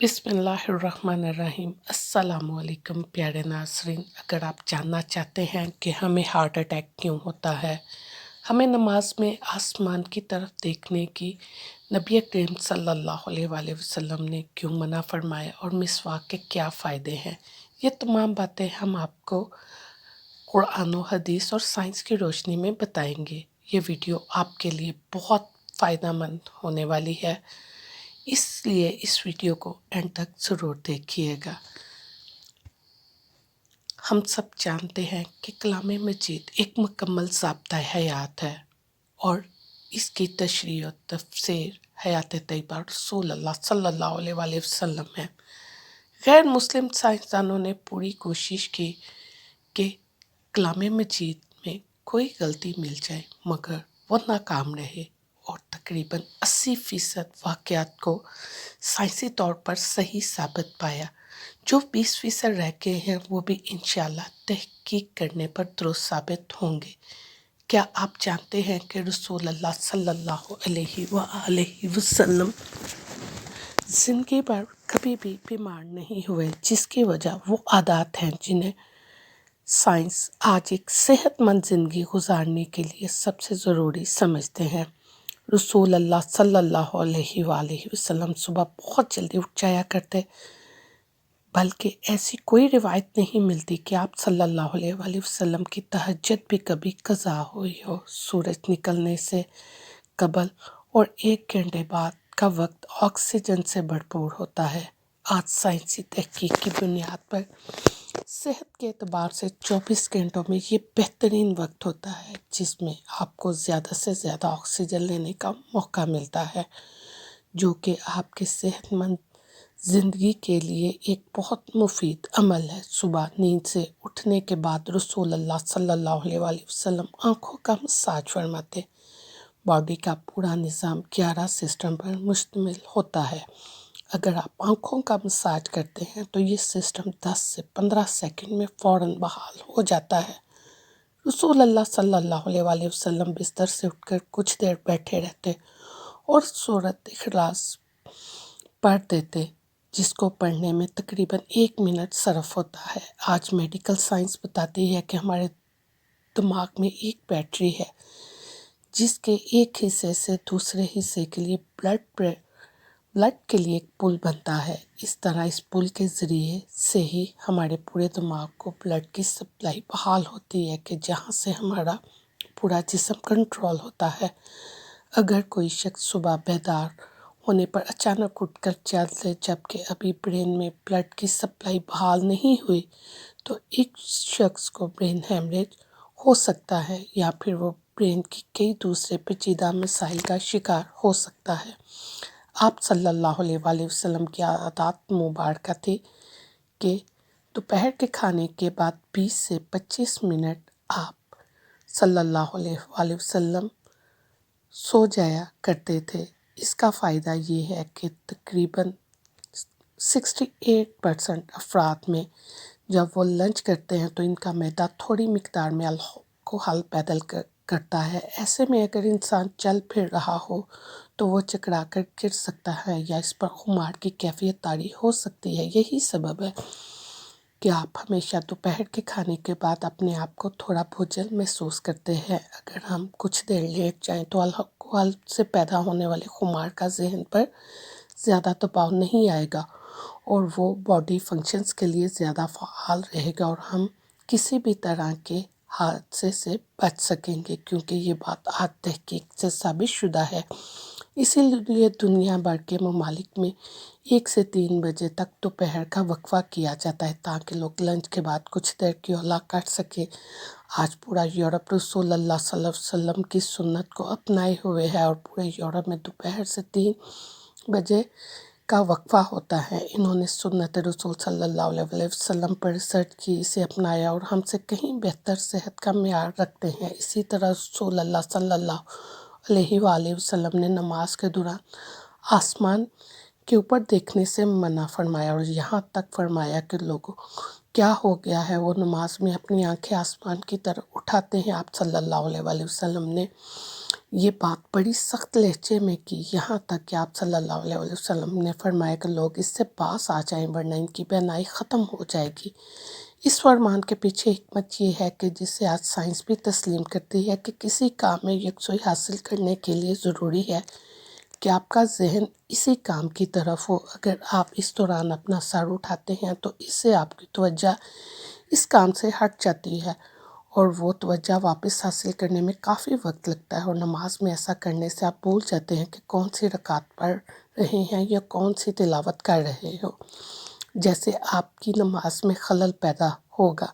بسم اللہ الرحمن الرحیم۔ السلام علیکم پیارے ناظرین، اگر آپ جاننا چاہتے ہیں کہ ہمیں ہارٹ اٹیک کیوں ہوتا ہے، ہمیں نماز میں آسمان کی طرف دیکھنے کی نبی کریم صلی اللہ علیہ وآلہ وسلم نے کیوں منع فرمایا اور مسواک کے کیا فائدے ہیں، یہ تمام باتیں ہم آپ کو قرآن و حدیث اور سائنس کی روشنی میں بتائیں گے۔ یہ ویڈیو آپ کے لیے بہت فائدہ مند ہونے والی ہے، اس لیے اس ویڈیو کو اینڈ تک ضرور دیکھیے گا۔ ہم سب جانتے ہیں کہ کلام مجید ایک مکمل ضابطۂ حیات ہے اور اس کی تشریح و تفسیر حیات طیبہ رسول اللہ صلی اللہ علیہ وآلہ وسلم ہے۔ غیر مسلم سائنسدانوں نے پوری کوشش کی کہ کلام مجید میں کوئی غلطی مل جائے، مگر وہ ناکام رہے اور تقریباً 80% واقعات کو سائنسی طور پر صحیح ثابت پایا۔ جو 20% رہ گئے ہیں وہ بھی انشاءاللہ تحقیق کرنے پر درست ثابت ہوں گے۔ کیا آپ جانتے ہیں کہ رسول اللہ صلی اللہ علیہ وآلہ وسلم زندگی بھر کبھی بھی بیمار نہیں ہوئے، جس کی وجہ وہ عادات ہیں جنہیں سائنس آج ایک صحت مند زندگی گزارنے کے لیے سب سے ضروری سمجھتے ہیں۔ رسول اللہ صلی اللہ علیہ وآلہ وسلم صبح بہت جلدی اٹھ جایا کرتے، بلکہ ایسی کوئی روایت نہیں ملتی کہ آپ صلی اللہ علیہ وآلہ وسلم کی تہجد بھی کبھی قضا ہوئی ہو۔ سورج نکلنے سے قبل اور 1 گھنٹے بعد کا وقت آکسیجن سے بھرپور ہوتا ہے۔ آج سائنسی تحقیق کی بنیاد پر صحت کے اعتبار سے 24 گھنٹوں میں یہ بہترین وقت ہوتا ہے جس میں آپ کو زیادہ سے زیادہ آکسیجن لینے کا موقع ملتا ہے، جو کہ آپ کے صحت مند زندگی کے لیے ایک بہت مفید عمل ہے۔ صبح نیند سے اٹھنے کے بعد رسول اللہ صلی اللہ علیہ وآلہ وسلم آنکھوں کا مساج فرماتے۔ باڈی کا پورا نظام 11 سسٹم پر مشتمل ہوتا ہے۔ اگر آپ آنکھوں کا مساج کرتے ہیں تو یہ سسٹم 10 سے 15 سیکنڈ میں فوراً بحال ہو جاتا ہے۔ رسول اللہ صلی اللہ علیہ وآلہ وسلم بستر سے اٹھ کر کچھ دیر بیٹھے رہتے اور سورۃ اخلاص پڑھ دیتے، جس کو پڑھنے میں تقریباً 1 منٹ صرف ہوتا ہے۔ آج میڈیکل سائنس بتاتی ہے کہ ہمارے دماغ میں ایک بیٹری ہے جس کے ایک حصے سے دوسرے حصے کے لیے بلڈ کے لیے ایک پل بنتا ہے۔ اس طرح اس پل کے ذریعے سے ہی ہمارے پورے دماغ کو بلڈ کی سپلائی بحال ہوتی ہے کہ جہاں سے ہمارا پورا جسم کنٹرول ہوتا ہے۔ اگر کوئی شخص صبح بیدار ہونے پر اچانک اٹھ کر چل دے جبکہ ابھی برین میں بلڈ کی سپلائی بحال نہیں ہوئی تو ایک شخص کو برین ہیمریج ہو سکتا ہے یا پھر وہ برین کی کئی دوسرے پیچیدہ مسائل کا شکار ہو سکتا ہے۔ آپ صلی اللہ علیہ وآلہ وسلم کی عادات مبارکہ تھی کہ دوپہر کے کھانے کے بعد 20 سے 25 منٹ آپ صلی اللہ علیہ وآلہ وسلم سو جایا کرتے تھے۔ اس کا فائدہ یہ ہے کہ تقریباً 68% افراد میں جب وہ لنچ کرتے ہیں تو ان کا معدہ تھوڑی مقدار میں الکحل پیدا کرتا ہے۔ ایسے میں اگر انسان چل پھر رہا ہو تو وہ چکرا کر گر سکتا ہے یا اس پر خمار کی کیفیت طاری ہو سکتی ہے۔ یہی سبب ہے کہ آپ ہمیشہ دوپہر کے کھانے کے بعد اپنے آپ کو تھوڑا بھوجل محسوس کرتے ہیں۔ اگر ہم کچھ دیر لیٹ جائیں تو الکحل سے پیدا ہونے والے خمار کا ذہن پر زیادہ دباؤ نہیں آئے گا اور وہ باڈی فنکشنز کے لیے زیادہ فعال رہے گا اور ہم کسی بھی طرح کے حادثے سے بچ سکیں گے، کیونکہ یہ بات آج تحقیق سے ثابت شدہ ہے۔ اسی لیے دنیا بھر کے ممالک میں 1 سے 3 بجے تک دوپہر کا وقفہ کیا جاتا ہے تاکہ لوگ لنچ کے بعد کچھ دیر کی اولا کاٹ سکیں۔ آج پورا یورپ رسول اللہ صلی اللہ علیہ وسلم کی سنت کو اپنائے ہوئے ہے اور پورے یورپ میں دوپہر سے 3 بجے کا وقفہ ہوتا ہے۔ انہوں نے سنت رسول صلی اللہ علیہ وسلم پر ریسرچ کی، اسے اپنایا اور ہم سے کہیں بہتر صحت کا معیار رکھتے ہیں۔ اسی طرح رسول اللہ صلی اللہ علیہ وآلہ وسلم نے نماز کے دوران آسمان کے اوپر دیکھنے سے منع فرمایا اور یہاں تک فرمایا کہ لوگوں کیا ہو گیا ہے، وہ نماز میں اپنی آنکھیں آسمان کی طرف اٹھاتے ہیں۔ آپ صلی اللہ علیہ وآلہ وسلم نے یہ بات بڑی سخت لہجے میں کی، یہاں تک کہ آپ صلی اللہ علیہ وسلم نے فرمایا کہ لوگ اس سے پاس آ جائیں ورنہ ان کی بینائی ختم ہو جائے گی۔ اس فرمان کے پیچھے حکمت یہ ہے کہ جسے آج سائنس بھی تسلیم کرتی ہے کہ کسی کام میں یکسوئی حاصل کرنے کے لیے ضروری ہے کہ آپ کا ذہن اسی کام کی طرف ہو۔ اگر آپ اس دوران اپنا سر اٹھاتے ہیں تو اس سے آپ کی توجہ اس کام سے ہٹ جاتی ہے اور وہ توجہ واپس حاصل کرنے میں کافی وقت لگتا ہے، اور نماز میں ایسا کرنے سے آپ بھول جاتے ہیں کہ کون سی رکعت پڑھ رہے ہیں یا کون سی تلاوت کر رہے ہو، جیسے آپ کی نماز میں خلل پیدا ہوگا۔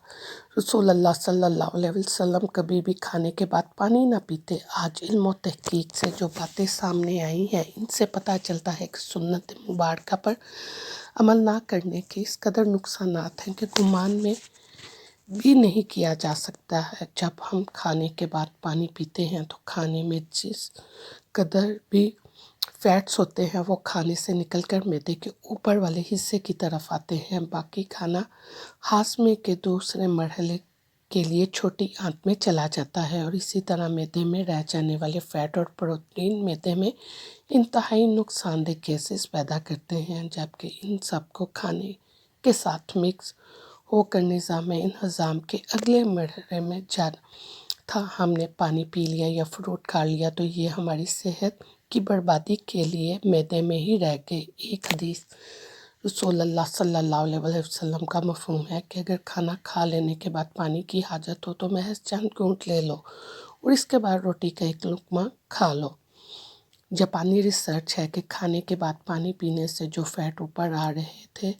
رسول اللہ صلی اللہ علیہ وسلم کبھی بھی کھانے کے بعد پانی نہ پیتے۔ آج علم و تحقیق سے جو باتیں سامنے آئی ہیں ان سے پتہ چلتا ہے کہ سنت مبارکہ پر عمل نہ کرنے کے اس قدر نقصانات ہیں کہ گمان میں بھی نہیں کیا جا سکتا ہے۔ جب ہم کھانے کے بعد پانی پیتے ہیں تو کھانے میں جس قدر بھی فیٹس ہوتے ہیں وہ کھانے سے نکل کر معدے کے اوپر والے حصے کی طرف آتے ہیں۔ باقی کھانا ہاضمے کے دوسرے مرحلے کے لیے چھوٹی آنت میں چلا جاتا ہے، اور اسی طرح معدے میں رہ جانے والے فیٹ اور پروٹین معدے میں انتہائی نقصان دہ گیسز پیدا کرتے ہیں، جبکہ ان سب کو کھانے کے ساتھ مکس ہو کر نظام انہضام کے اگلے مرحلے میں جانا تھا۔ ہم نے پانی پی لیا یا فروٹ کھا لیا تو یہ ہماری صحت کی بربادی کے لیے معدے میں ہی رہ گئے۔ ایک حدیث رسول اللہ صلی اللہ علیہ وسلم کا مفہوم ہے کہ اگر کھانا کھا لینے کے بعد پانی کی حاجت ہو تو محض چند گھونٹ لے لو اور اس کے بعد روٹی کا ایک لقمہ کھا لو۔ جاپانی ریسرچ ہے کہ کھانے کے بعد پانی پینے سے جو فیٹ اوپر آ رہے تھے،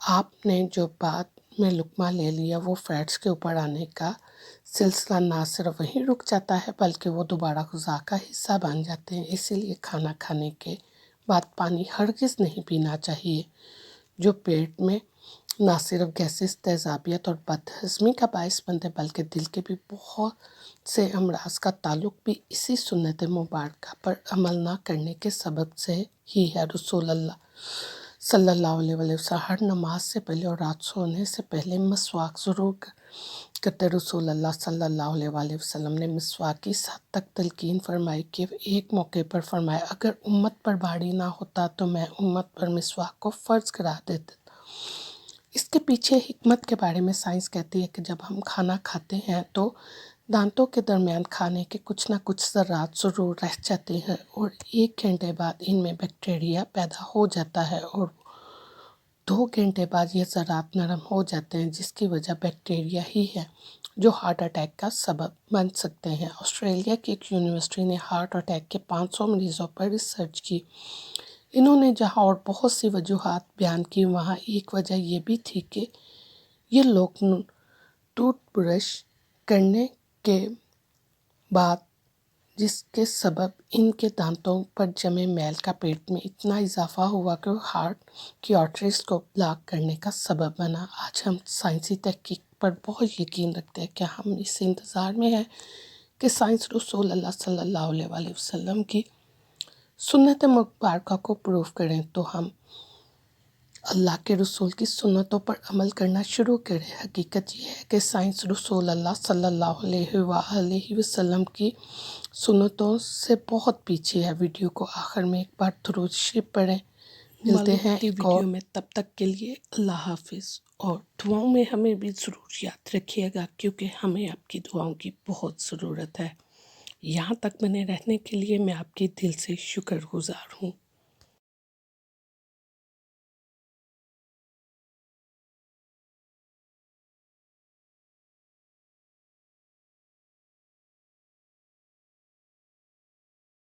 آپ نے جو بعد میں لقمہ لے لیا وہ فیٹس کے اوپر آنے کا سلسلہ نہ صرف وہیں رک جاتا ہے بلکہ وہ دوبارہ غذا کا حصہ بن جاتے ہیں۔ اسی لیے کھانا کھانے کے بعد پانی ہرگز نہیں پینا چاہیے، جو پیٹ میں نہ صرف گیسز، تیزابیت اور بد ہضمی کا باعث بنتے بلکہ دل کے بھی بہت سے امراض کا تعلق بھی اسی سنت مبارکہ پر عمل نہ کرنے کے سبب سے ہی ہے۔ رسول اللہ صلی اللہ علیہ وسلم ہر نماز سے پہلے اور رات سونے سے پہلے مسواک ضرور کرتے۔ رسول اللہ صلی اللہ علیہ وسلم نے مسواک کی اس حد تک تلقین فرمائی کہ ایک موقع پر فرمایا، اگر امت پر بھاری نہ ہوتا تو میں امت پر مسواک کو فرض کرا دیتا۔ اس کے پیچھے حکمت کے بارے میں سائنس کہتی ہے کہ جب ہم کھانا کھاتے ہیں تو دانتوں کے درمیان کھانے کے کچھ نہ کچھ ذرات ضرور رہ جاتے ہیں، اور 1 گھنٹے بعد ان میں بیکٹیریا پیدا ہو جاتا ہے اور 2 گھنٹے بعد یہ ذرات نرم ہو جاتے ہیں، جس کی وجہ بیکٹیریا ہی ہے جو ہارٹ اٹیک کا سبب بن سکتے ہیں۔ آسٹریلیا کی ایک یونیورسٹی نے ہارٹ اٹیک کے 500 مریضوں پر ریسرچ کی۔ انہوں نے جہاں اور بہت سی وجوہات بیان کی، وہاں ایک وجہ یہ بھی تھی کہ یہ لوگ ٹوتھ برش کرنے کے بعد جس کے سبب ان کے دانتوں پر جمے میل کا پیٹ میں اتنا اضافہ ہوا کہ وہ ہارٹ کی آرٹریز کو بلاک کرنے کا سبب بنا۔ آج ہم سائنسی تحقیق پر بہت یقین رکھتے ہیں کہ ہم اس انتظار میں ہیں کہ سائنس رسول اللہ صلی اللہ علیہ وسلم کی سنت مبارکہ کو پروف کریں تو ہم اللہ کے رسول کی سنتوں پر عمل کرنا شروع کریں۔ حقیقت یہ ہے کہ سائنس رسول اللہ صلی اللہ علیہ وسلم کی سنتوں سے بہت پیچھے ہے۔ ویڈیو کو آخر میں ایک بار درود شریف پڑھیں۔ ملتے ہیں ایک اور ویڈیو میں، تب تک کے لیے اللہ حافظ، اور دعاؤں میں ہمیں بھی ضرور یاد رکھیے گا کیونکہ ہمیں آپ کی دعاؤں کی بہت ضرورت ہے۔ یہاں تک بنے رہنے کے لیے میں آپ کی دل سے شکر گزار ہوں۔